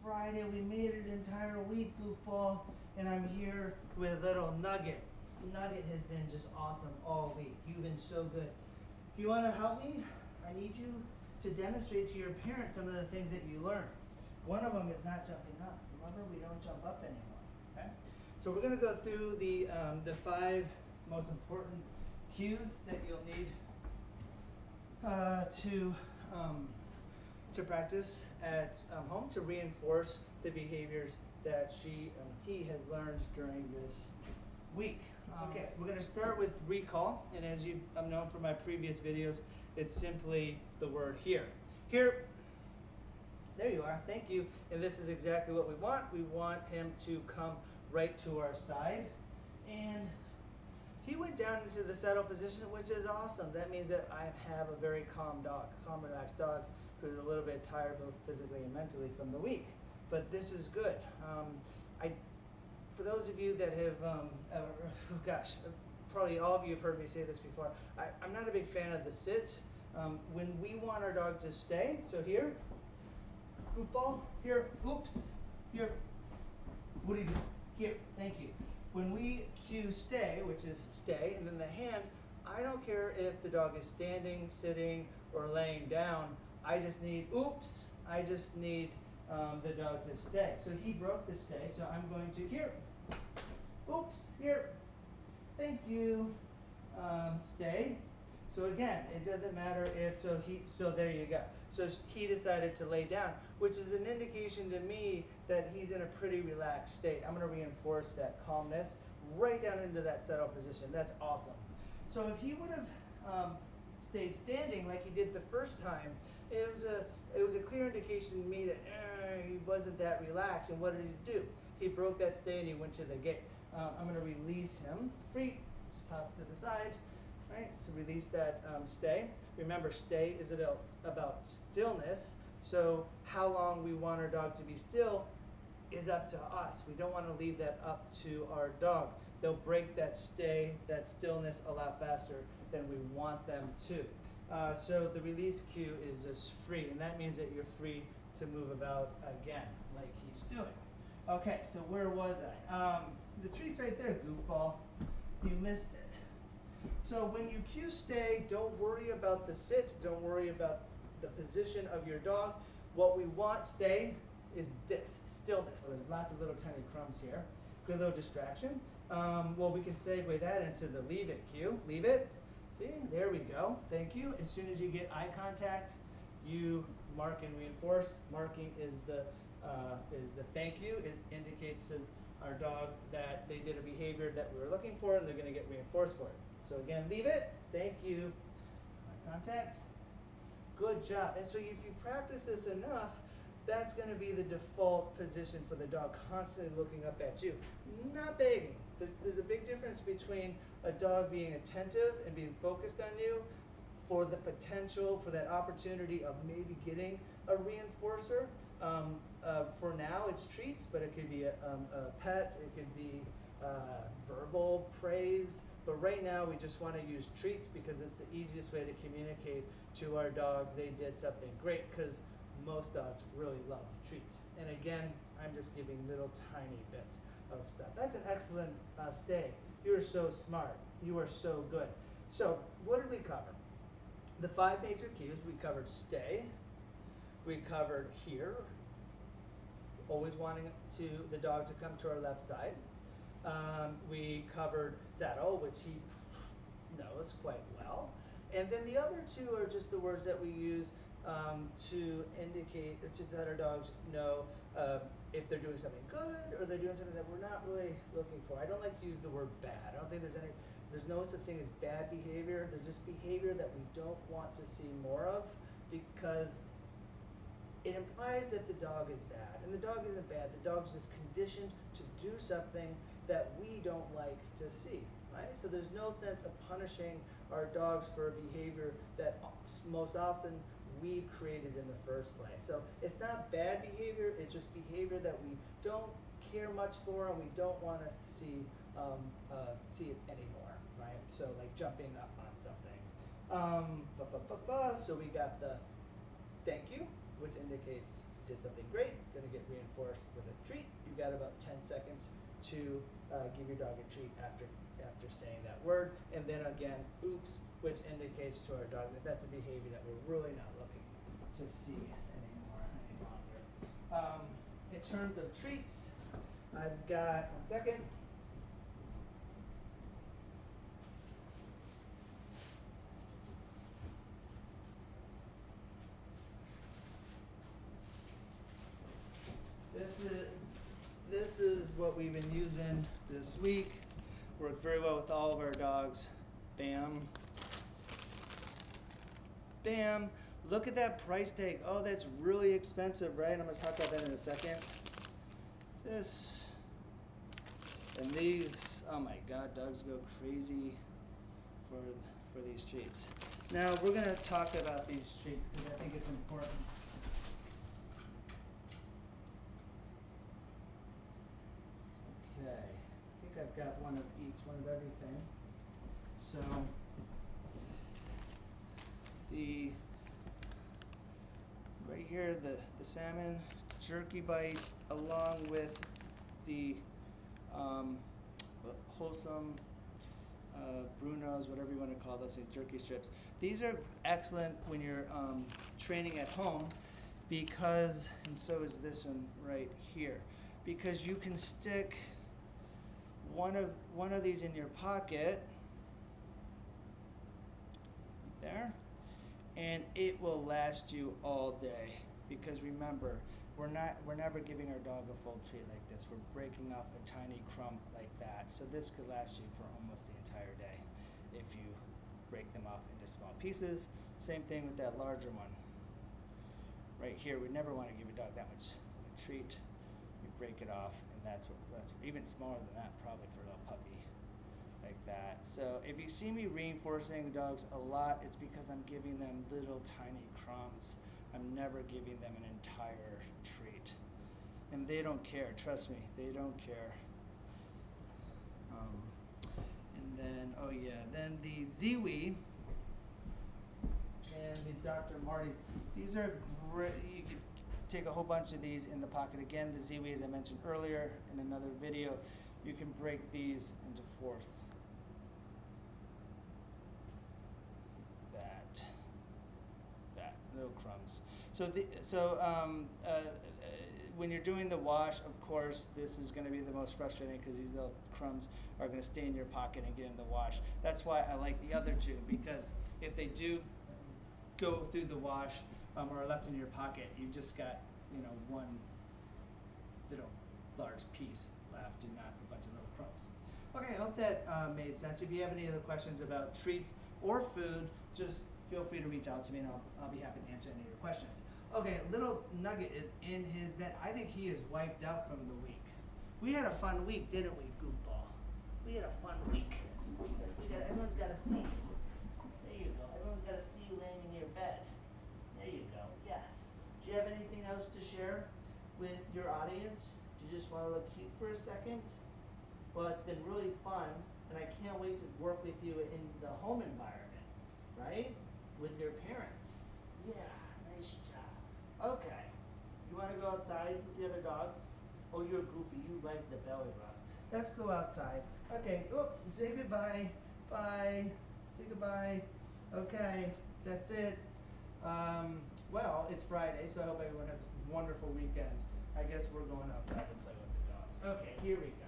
Friday. We made it an entire week, goofball, and I'm here with little Nugget. Nugget has been just awesome all week. You've been so good. If you want to help me, I need you to demonstrate to your parents some of the things that you learned. One of them is not jumping up. Remember, we don't jump up anymore. Okay? So we're going to go through the 5 most important cues that you'll need to practice at home to reinforce the behaviors that he has learned during this week. Okay, we're going to start with recall, and as you've known from my previous videos, it's simply the word here. Here. There you are. Thank you. And this is exactly what we want. We want him to come right to our side. And he went down into the settle position, which is awesome. That means that I have a very calm dog, calm, relaxed dog who's a little bit tired both physically and mentally from the week. But this is good. For those of you that have, probably all of you have heard me say this before, I'm not a big fan of the sit. When we want our dog to stay, so here, group ball, here, oops, here, what do you do? Here, thank you. When we cue stay, which is stay, and then the hand, I don't care if the dog is standing, sitting, or laying down, I just need the dog to stay. So he broke the stay, so I'm going to, here, oops, here, thank you, stay. So again, it doesn't matter if, so there you go. So he decided to lay down, which is an indication to me that he's in a pretty relaxed state. I'm gonna reinforce that calmness right down into that settle position. That's awesome. So if he would have stayed standing like he did the first time, it was a clear indication to me that he wasn't that relaxed. And what did he do? He broke that stay and he went to the gate. I'm gonna release him free, just toss it to the side. Right, so release that stay. Remember, stay is about stillness. So how long we want our dog to be still is up to us. We don't want to leave that up to our dog. They'll break that stay, that stillness a lot faster than we want them to. So the release cue is just free, and that means that you're free to move about again, like he's doing. Okay, so where was I? The treat's right there, goofball. You missed it. So when you cue stay, don't worry about the sit, don't worry about the position of your dog. What we want stay is this, stillness. So there's lots of little tiny crumbs here. Good little distraction. Well, we can segue that into the leave it cue. Leave it. See, there we go. Thank you. As soon as you get eye contact, you mark and reinforce. Marking is the thank you. It indicates to our dog that they did a behavior that we were looking for, and they're going to get reinforced for it. So again, leave it. Thank you. Eye contact. Good job. And so if you practice this enough, that's going to be the default position for the dog, constantly looking up at you, not begging. There's a big difference between a dog being attentive and being focused on you for the potential, for that opportunity of maybe getting a reinforcer. For now, it's treats, but it could be a pet, it could be verbal praise. But right now, we just want to use treats because it's the easiest way to communicate to our dogs they did something great, because most dogs really love treats. And again, I'm just giving little tiny bits of stuff. That's an excellent stay. You're so smart. You are so good. So what did we cover? The 5 major cues. We covered stay, we covered here, always wanting the dog to come to our left side. We covered settle, which he knows quite well. And then the other 2 are just the words that we use to indicate, to let our dogs know if they're doing something good or they're doing something that we're not really looking for. I don't like to use the word bad. I don't think there's no such thing as bad behavior. There's just behavior that we don't want to see more of, because it implies that the dog is bad. And the dog isn't bad. The dog's just conditioned to do something that we don't like to see, right? So there's no sense of punishing our dogs for a behavior that most often we've created in the first place. So it's not bad behavior, it's just behavior that we don't care much for and we don't want to see it anymore, right? So like jumping up on something. So we got the thank you, which indicates did something great, gonna get reinforced with a treat. You got about 10 seconds to give your dog a treat after saying that word, and then again, oops, which indicates to our dog that that's a behavior that we're really not looking to see any longer. In terms of treats, I've got, 1 second. This is what we've been using this week. Worked very well with all of our dogs. Bam. Bam. Look at that price tag. Oh, that's really expensive, right? I'm going to talk about that in a second. This and these, oh my God, dogs go crazy for these treats. Now, we're going to talk about these treats because I think it's important. Okay, I think I've got one of each, one of everything. So, right here, the salmon jerky bites, along with the wholesome Brunos, whatever you want to call those, jerky strips. These are excellent when you're training at home because, and so is this one right here, because you can stick one of these in your pocket there, and it will last you all day. Because remember, we're never giving our dog a full treat like this. We're breaking off a tiny crumb like that. So this could last you for almost the entire day if you break them off into small pieces. Same thing with that larger one. Right here, we never want to give a dog that much treat. We break it off, and that's even smaller than that probably for a little puppy like that. So if you see me reinforcing dogs a lot, it's because I'm giving them little tiny crumbs. I'm never giving them an entire treat. And they don't care, trust me, they don't care. And then, oh yeah, then the Ziwi and the Dr. Marty's. These are great. You could take a whole bunch of these in the pocket. Again, the Ziwi, as I mentioned earlier in another video, you can break these into fourths. No crumbs. When you're doing the wash, of course, this is going to be the most frustrating because these little crumbs are going to stay in your pocket and get in the wash. That's why I like the other two, because if they do go through the wash or are left in your pocket, you've just got one little large piece left and not a bunch of little crumbs. Okay, I hope that made sense. If you have any other questions about treats or food, just feel free to reach out to me and I'll be happy to answer any of your questions. Okay, little Nugget is in his bed. I think he is wiped out from the week. We had a fun week, didn't we, Goofball? We had a fun week. Everyone's got to see you. There you go. Everyone's got to see you laying in your bed. There you go. Yes. Do you have anything else to share with your audience? Do you just want to look cute for a second? Well, it's been really fun, and I can't wait to work with you in the home environment, right? With your parents. Yeah, nice job. Okay. You want to go outside with the other dogs? Oh, you're goofy. You like the belly rubs. Let's go outside. Okay. Oops. Say goodbye. Bye. Say goodbye. Okay. That's it. Well, it's Friday, so I hope everyone has a wonderful weekend. I guess we're going outside to play with the dogs. Okay, here we go.